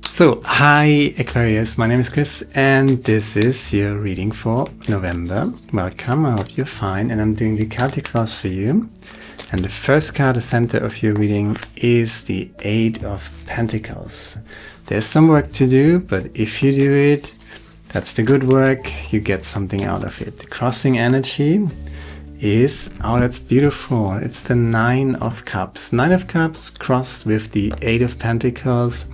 So, hi Aquarius, my name is Chris and this is your reading for November. Welcome, I hope you're fine, and I'm doing the Celtic cross for you. And the first card, the center of your reading, is the Eight of Pentacles. There's some work to do, but if you do it, that's the good work, you get something out of it. The crossing energy is, oh, that's beautiful, it's the Nine of Cups. Nine of Cups crossed with the Eight of Pentacles.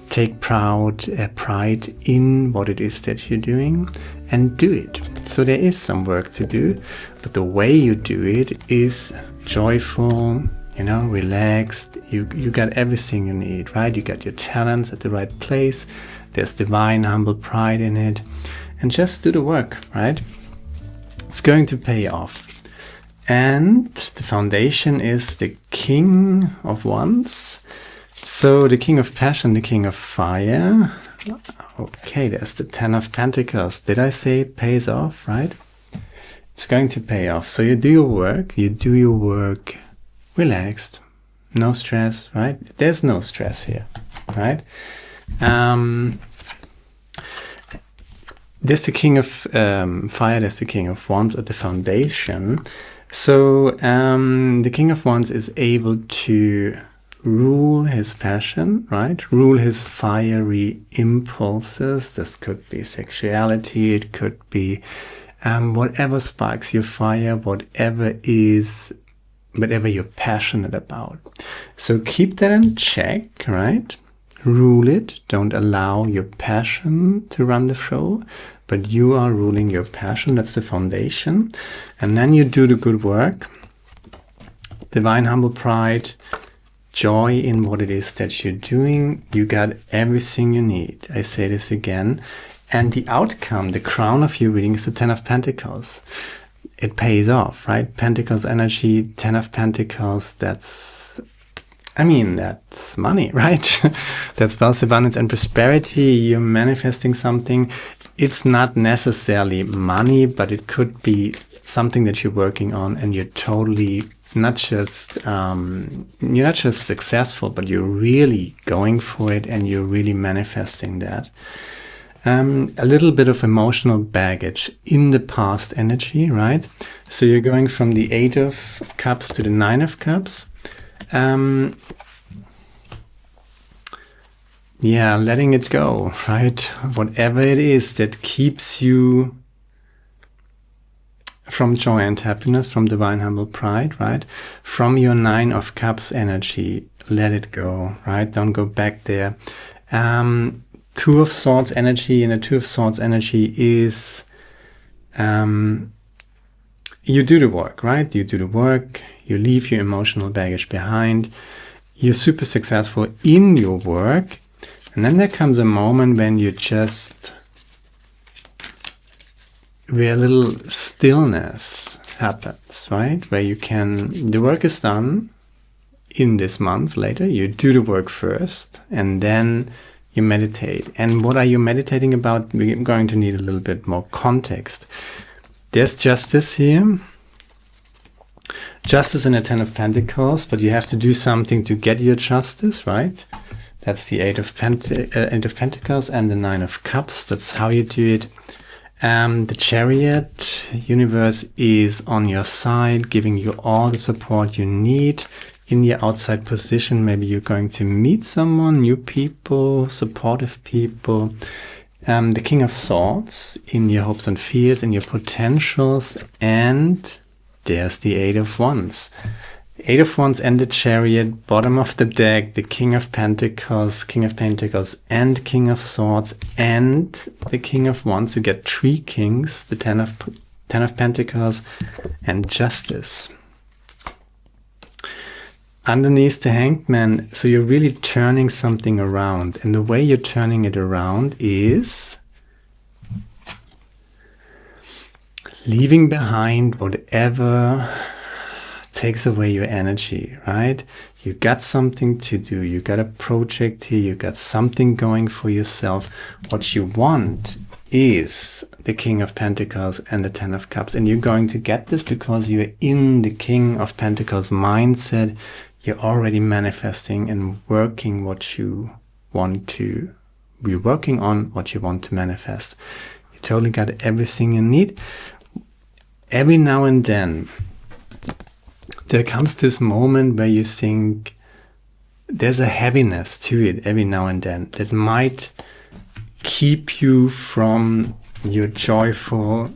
Take pride in what it is that you're doing and do it. So there is some work to do, but the way you do it is joyful, relaxed. You got everything you need, right? You got your talents at the right place. There's divine, humble pride in it. And just do the work, right? It's going to pay off. And the foundation is the King of Wands. So the King of Passion, the King of Fire. Okay, there's the Ten of Pentacles. Did I say it pays off, right? It's going to pay off. So you do your work relaxed, no stress, right? There's no stress here, right? There's the King of Fire, there's the King of Wands at the foundation. So the King of Wands is able to rule his passion, right? Rule his fiery impulses. This could be sexuality, it could be whatever sparks your fire, whatever you're passionate about. So keep that in check, right? Rule it. Don't allow your passion to run the show, but you are ruling your passion. That's the foundation. And then you do the good work. Divine humble pride, joy in what it is that you're doing. You got everything you need. I say this again. And the outcome, the crown of your reading, is the Ten of Pentacles. It pays off, right? Pentacles energy, Ten of Pentacles, that's money, right? That's wealth, abundance, and prosperity. You're manifesting something. It's not necessarily money, but it could be something that you're working on, and you're totally you're not just successful, but you're really going for it and you're really manifesting that. A little bit of emotional baggage in the past energy, right? So you're going from the Eight of Cups to the Nine of Cups. Letting it go, right? Whatever it is that keeps you from joy and happiness, from divine humble pride, right? From your Nine of Cups energy, let it go, right? Don't go back there. Two of Swords energy, and the Two of Swords energy is you do the work, right? You do the work, you leave your emotional baggage behind, you're super successful in your work, and then there comes a moment when you just where a little stillness happens, right? Where the work is done in this month later, you do the work first, and then you meditate. And what are you meditating about? We're going to need a little bit more context. There's justice here. Justice in the Ten of Pentacles, but you have to do something to get your justice, right? That's the Eight of Pentacles and the Nine of Cups. That's how you do it. The Chariot, universe is on your side, giving you all the support you need. In your outside position, maybe you're going to meet someone, new people, supportive people. The King of Swords, in your hopes and fears, in your potentials. And there's the Eight of Wands. Eight of Wands and the Chariot, bottom of the deck, the King of Pentacles, and King of Swords, and the King of Wands. You get three kings, the Ten of Pentacles, and Justice. Underneath the Hanged Man, so you're really turning something around, and the way you're turning it around is leaving behind whatever takes away your energy, right? You got something to do, you got a project here, you got something going for yourself. What you want is the King of Pentacles and the Ten of Cups, and you're going to get this because you're in the King of Pentacles mindset. You're already manifesting and working what you want to be working on, what you want to manifest. You totally got everything you need. Every now and then, there comes this moment where you think there's a heaviness to it every now and then that might keep you from your joyful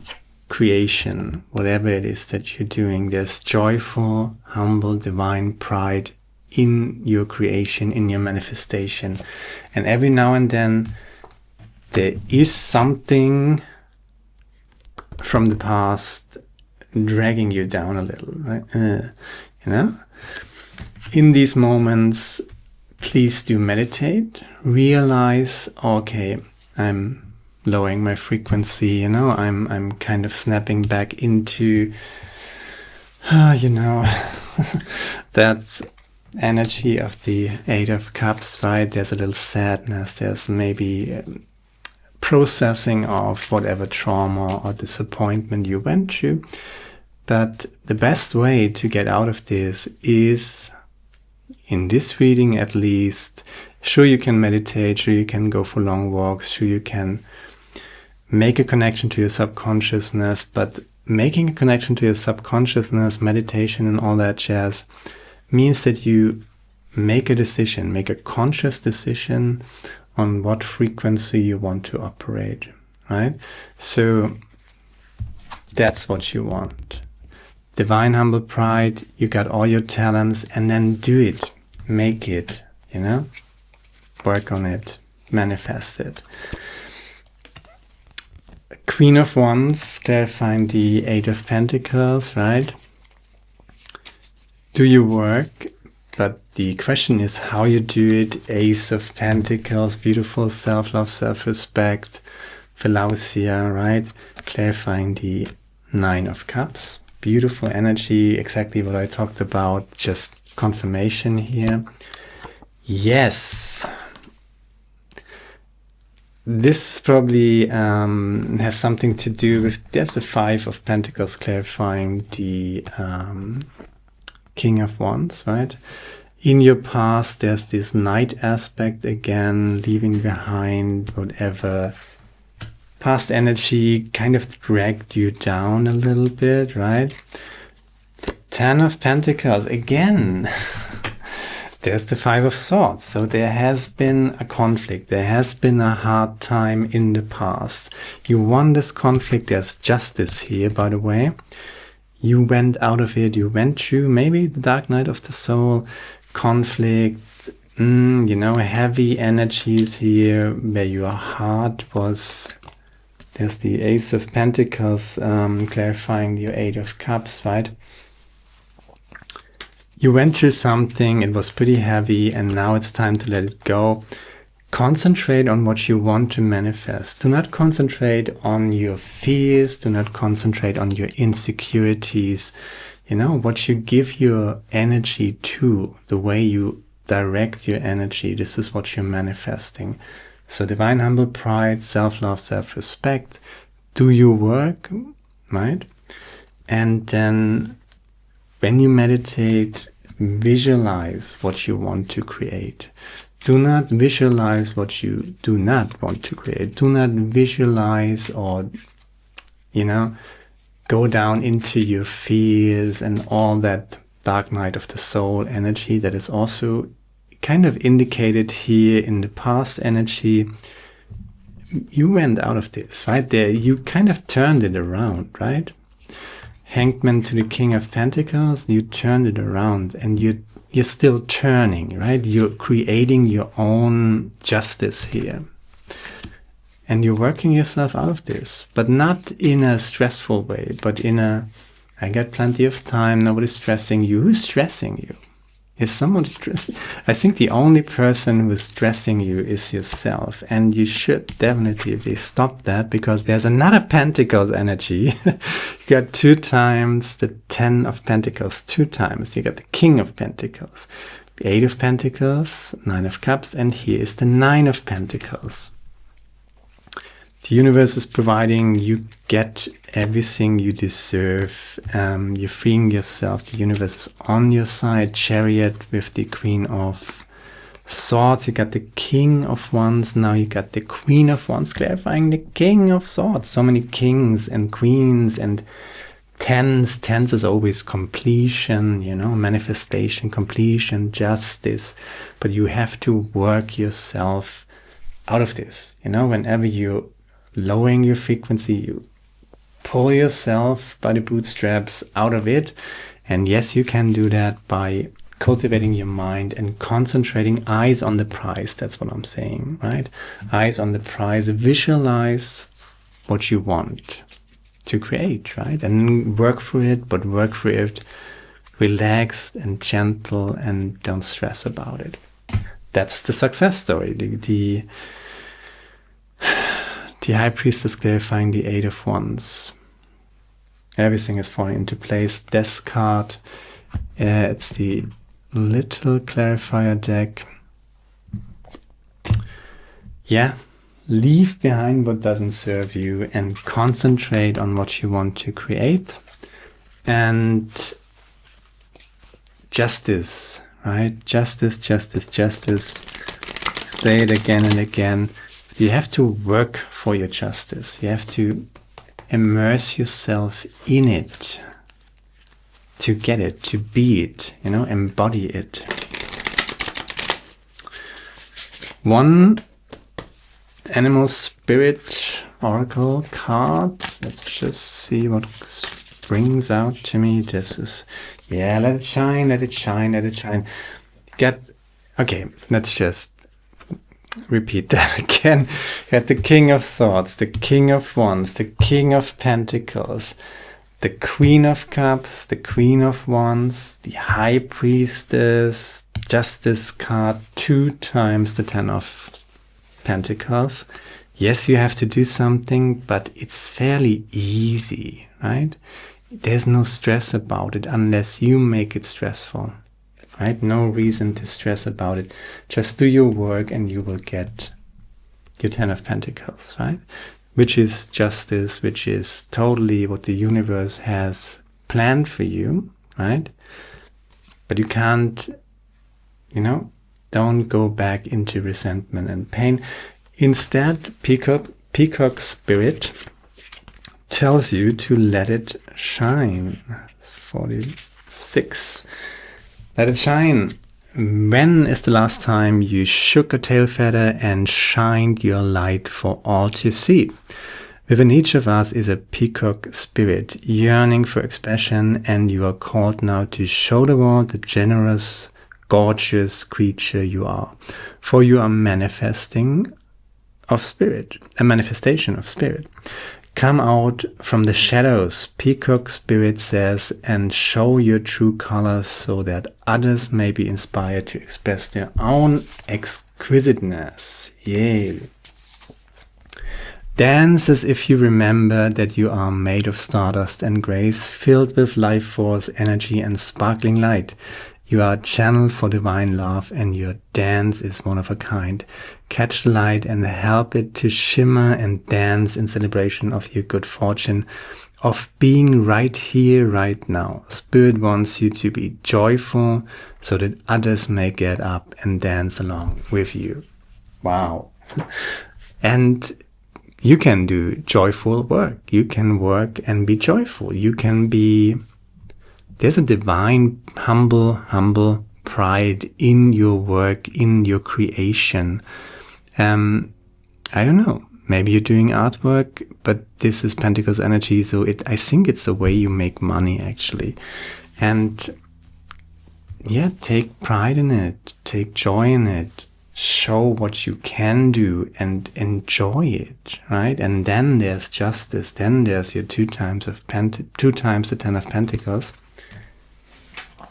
creation, whatever it is that you're doing. There's joyful, humble, divine pride in your creation, in your manifestation. And every now and then there is something from the past dragging you down a little, right? In these moments, please do meditate. Realize, okay, I'm lowering my frequency, I'm kind of snapping back into, that energy of the Eight of Cups, right? There's a little sadness. There's maybe processing of whatever trauma or disappointment you went through. But the best way to get out of this is, in this reading at least, sure you can meditate, sure you can go for long walks, sure you can make a connection to your subconsciousness, but making a connection to your subconsciousness, meditation and all that jazz means that you make a decision, make a conscious decision on what frequency you want to operate, right? So that's what you want. Divine humble pride, you got all your talents, and then do it, make it, work on it, manifest it. Queen of Wands, clarifying the Eight of Pentacles, right? Do your work, but the question is how you do it. Ace of Pentacles, beautiful self-love, self-respect, Philautia, right? Clarifying the Nine of Cups, beautiful energy, exactly what I talked about, just confirmation here. Yes. This probably has something to do with, there's a Five of Pentacles clarifying the King of Wands, right? In your past, there's this Knight aspect again, leaving behind whatever past energy kind of dragged you down a little bit, right? Ten of Pentacles, again. There's the Five of Swords. So there has been a conflict. There has been a hard time in the past. You won this conflict. There's justice here, by the way. You went out of it. You went through maybe the dark night of the soul, conflict, heavy energies here where your heart was. There's the Ace of Pentacles clarifying your Eight of Cups, right? You went through something, it was pretty heavy, and now it's time to let it go. Concentrate on what you want to manifest. Do not concentrate on your fears. Do not concentrate on your insecurities. What you give your energy to, the way you direct your energy, this is what you're manifesting. So divine humble pride, self-love, self-respect, do your work, right? And then when you meditate, visualize what you want to create. Do not visualize what you do not want to create. Do not visualize or, go down into your fears and all that dark night of the soul energy that is also kind of indicated here in the past energy. You went out of this, right? There, you kind of turned it around, right? Hangman to the King of Pentacles, you turned it around, and you're still turning, right? You're creating your own justice here. And you're working yourself out of this, but not in a stressful way, but in a, I got plenty of time, nobody's stressing you. Who's stressing you? Is someone stressing? I think the only person who is stressing you is yourself, and you should definitely stop that, because there's another Pentacles energy. You got 2 times the 10 of Pentacles, 2 times. You got the King of Pentacles, the 8 of Pentacles, 9 of Cups, and here is the 9 of Pentacles. The universe is providing, you get everything you deserve. You're freeing yourself. The universe is on your side. Chariot with the Queen of Swords, you got the King of Wands. Now you got the Queen of Wands, clarifying the King of Swords. So many kings and queens and tens. Tens is always completion, you know, manifestation, completion, justice. But you have to work yourself out of this. You know, whenever you're lowering your frequency, you pull yourself by the bootstraps out of it. And yes, you can do that by cultivating your mind and concentrating, eyes on the prize. That's what I'm saying, right? Eyes on the prize. Visualize what you want to create, right? And work through it, but work through it relaxed and gentle, and don't stress about it. That's the success story. The High Priestess clarifying the Eight of Wands. Everything is falling into place. Death card. It's the little clarifier deck. Yeah, leave behind what doesn't serve you and concentrate on what you want to create. And justice, right? Justice, justice, justice. Say it again and again. You have to work for your justice. You have to immerse yourself in it to get it, to be it, you know, embody it. One animal spirit oracle card. Let's just see what brings out to me. This is, yeah, let it shine, let it shine, let it shine. Okay, let's just repeat that again. Get the King of Swords, the King of Wands, the King of Pentacles, the Queen of Cups, the Queen of Wands, the High Priestess, Justice card, 2 times the 10 of Pentacles. Yes, you have to do something, but it's fairly easy, right? There's no stress about it unless you make it stressful, right? No reason to stress about it. Just do your work and you will get your 10 of Pentacles, right? Which is justice, which is totally what the universe has planned for you, right? But you can't, you know, don't go back into resentment and pain. Instead, Peacock Spirit tells you to let it shine. 46. Let it shine. When is the last time you shook a tail feather and shined your light for all to see? Within each of us is a peacock spirit yearning for expression, and you are called now to show the world the generous, gorgeous creature you are. For you are manifesting of spirit, a manifestation of spirit. Come out from the shadows, Peacock Spirit says, and show your true colors so that others may be inspired to express their own exquisiteness. Yay! Dance as if you remember that you are made of stardust and grace, filled with life force, energy, and sparkling light. You are channeled for divine love, and your dance is one of a kind. Catch the light and help it to shimmer and dance in celebration of your good fortune, of being right here, right now. Spirit wants you to be joyful so that others may get up and dance along with you. Wow. And you can do joyful work. You can work and be joyful. You can be... There's a divine, humble pride in your work, in your creation. I don't know. Maybe you're doing artwork, but this is Pentacles energy, so I think it's the way you make money, actually. And yeah, take pride in it. Take joy in it. Show what you can do and enjoy it, right? And then there's justice. Then there's your 2 times the 10 of Pentacles.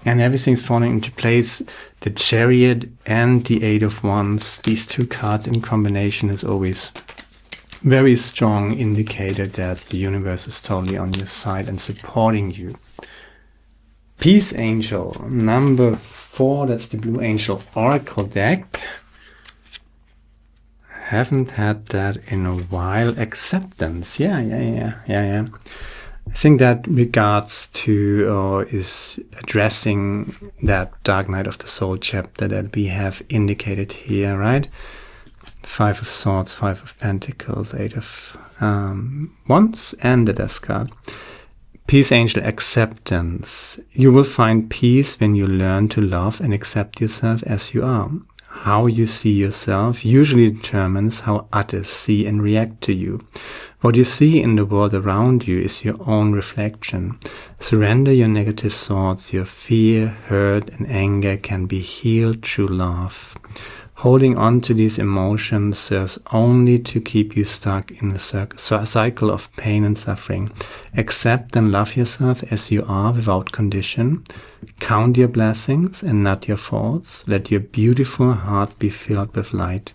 And everything's falling into place. The Chariot and the 8 of Wands, these 2 cards in combination is always very strong indicator that the universe is totally on your side and supporting you. Peace Angel, number 4, that's the Blue Angel Oracle deck. Haven't had that in a while. Acceptance, yeah. I think that regards to or is addressing that Dark Night of the Soul chapter that we have indicated here, right? 5 of Swords, 5 of Pentacles, 8 of Wands, and the Death card. Peace Angel, acceptance. You will find peace when you learn to love and accept yourself as you are. How you see yourself usually determines how others see and react to you. What you see in the world around you is your own reflection. Surrender your negative thoughts. Your fear, hurt, and anger can be healed through love. Holding on to these emotions serves only to keep you stuck in a cycle of pain and suffering. Accept and love yourself as you are without condition. Count your blessings and not your faults. Let your beautiful heart be filled with light.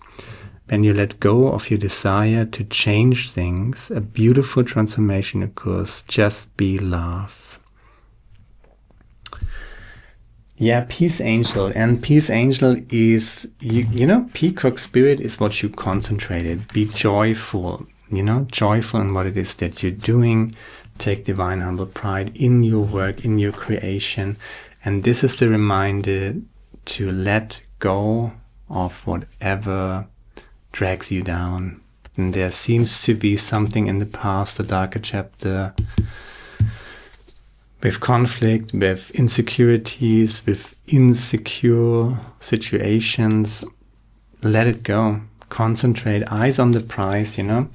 When you let go of your desire to change things, a beautiful transformation occurs. Just be love. Yeah, Peace Angel. And Peace Angel is, you know, Peacock Spirit is what you concentrated. Be joyful, you know, joyful in what it is that you're doing. Take divine humble pride in your work, in your creation. And this is the reminder to let go of whatever drags you down. And there seems to be something in the past, a darker chapter, with conflict, with insecurities, with insecure situations. Let it go. Concentrate, eyes on the prize, you know,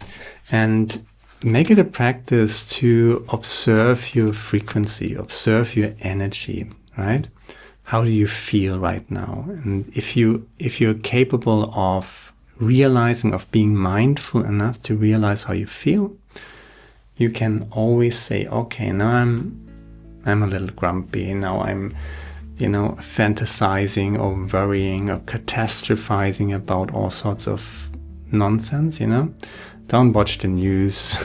and make it a practice to observe your frequency, observe your energy, right? How do you feel right now? And if you're capable of realizing, of being mindful enough to realize how you feel, you can always say, okay, now I'm a little grumpy. Now I'm, you know, fantasizing or worrying or catastrophizing about all sorts of nonsense, you know. Don't watch the news.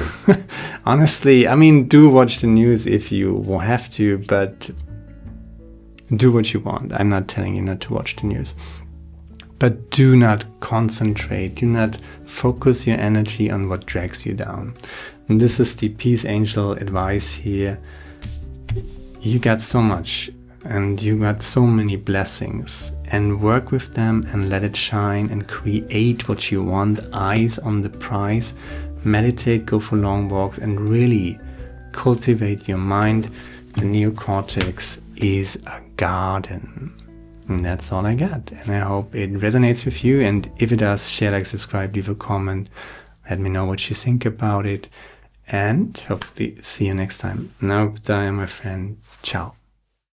Honestly, I mean, do watch the news if you have to, but do what you want. I'm not telling you not to watch the news. But do not concentrate. Do not focus your energy on what drags you down. And this is the Peace Angel advice here. You got so much and you got so many blessings, and work with them and let it shine and create what you want. Eyes on the prize. Meditate, go for long walks, and really cultivate your mind. The neocortex is a garden. And that's all I got. And I hope it resonates with you. And if it does, share, like, subscribe, leave a comment. Let me know what you think about it. And hopefully see you next time. Now, my friend. Ciao.